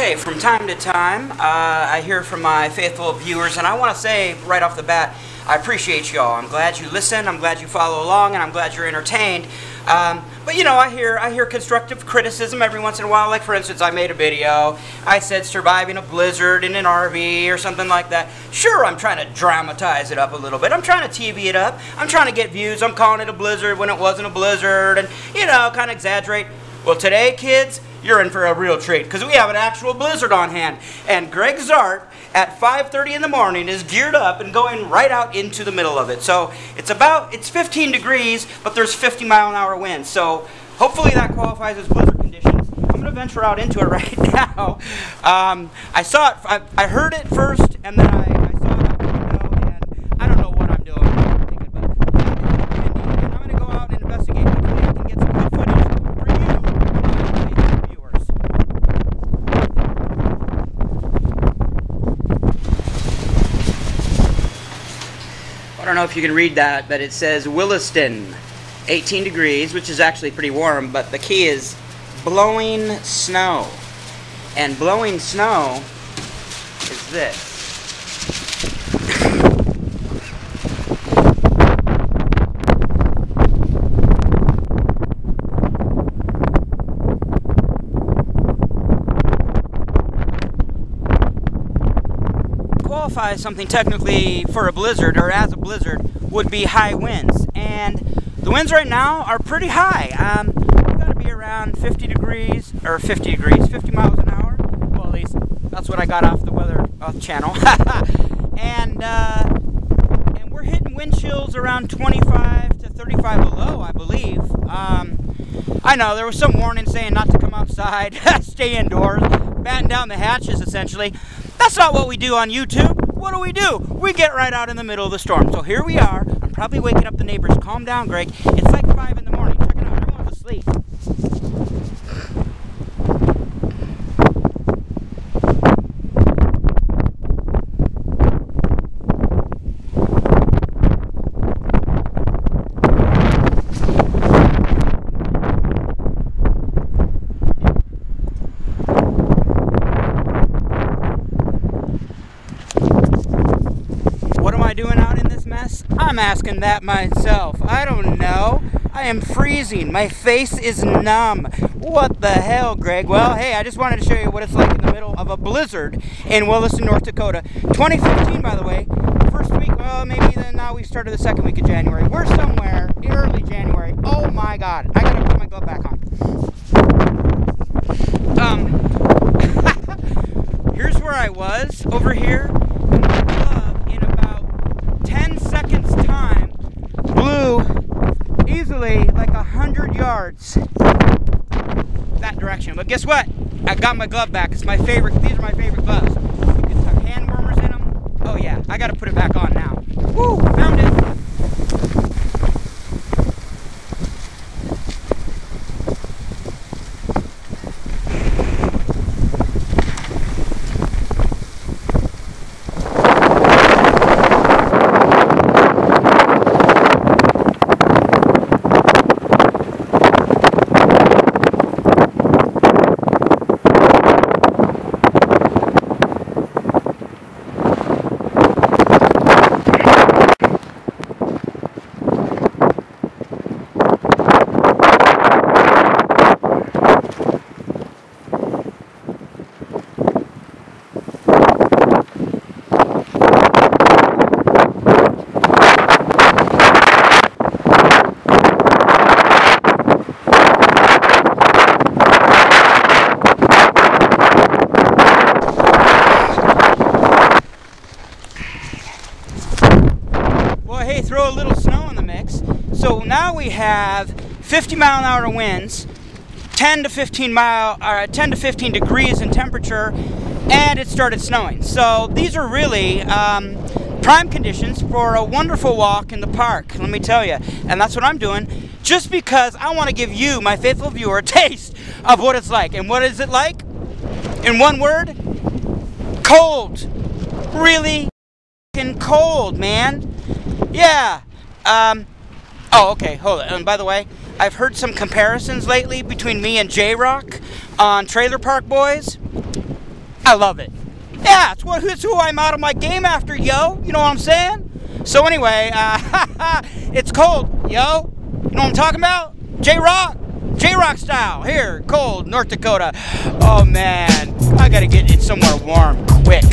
Okay, from time to time, I hear from my faithful viewers, and I want to say right off the bat, I appreciate y'all. I'm glad you listen, I'm glad you follow along, and I'm glad you're entertained. But you know, I hear constructive criticism every once in a while. Like for instance, I made a video. I said surviving a blizzard in an RV or something like that. Sure, I'm trying to dramatize it up a little bit. I'm trying to TV it up. I'm trying to get views. I'm calling it a blizzard when it wasn't a blizzard, and you know, kind of exaggerate. Well, today, kids, you're in for a real treat because we have an actual blizzard on hand. And GreggZart at 5:30 in the morning is geared up and going right out into the middle of it. So it's 15 degrees, but there's 50-mile-an-hour winds. So hopefully that qualifies as blizzard conditions. I'm going to venture out into it right now. I saw it, I heard it first, and then I saw it out the window, and I don't know what I'm doing. I'm going to go out and investigate. Hopefully I can get some good footage for you, viewers. I don't know if you can read that, but it says Williston, 18 degrees, which is actually pretty warm, but the key is blowing snow. And blowing snow is this. Qualifies something technically for a blizzard, or as a blizzard, would be high winds. And the winds right now are pretty high. We've got to be around 50 miles an hour. Well, at least that's what I got off the weather channel. and we're hitting wind chills around 25 to 35 below, I believe. I know there was some warning saying not to come outside, stay indoors, batten down the hatches essentially. That's not what we do on YouTube. What do? We get right out in the middle of the storm. So here we are. I'm probably waking up the neighbors. Calm down, Greg. It's like 5 in the morning. Check it out. Everyone's asleep. Doing out in this mess? I'm asking that myself. I don't know. I am freezing. My face is numb. What the hell, Greg? Well, hey, I just wanted to show you what it's like in the middle of a blizzard in Williston, North Dakota. 2015, by the way. First week, well, maybe then now we started the second week of January. We're somewhere in early January. Oh my God. I gotta put my glove back on. Here's where I was over here. Blew easily like 100 yards that direction. But guess what? I got my glove back. It's my favorite. These are my favorite gloves. You can tuck hand warmers in them. Oh yeah, I got to put it back on now. Woo! Found it. Throw a little snow in the mix. So now we have 50-mile-an-hour winds, 10 to 15 degrees in temperature, and it started snowing. So these are really prime conditions for a wonderful walk in the park, let me tell you. And that's what I'm doing, just because I want to give you, my faithful viewer, a taste of what it's like. And what is it like? In one word, cold. Really cold, man. Yeah. Oh, okay, hold it. And by the way, I've heard some comparisons lately between me and J-Rock on Trailer Park Boys. I love it. Yeah, it's who I'm out of my game after, yo. You know what I'm saying? So anyway, it's cold, yo. You know what I'm talking about? J-Rock style. Here, cold, North Dakota. Oh man, I gotta get it somewhere warm, quick.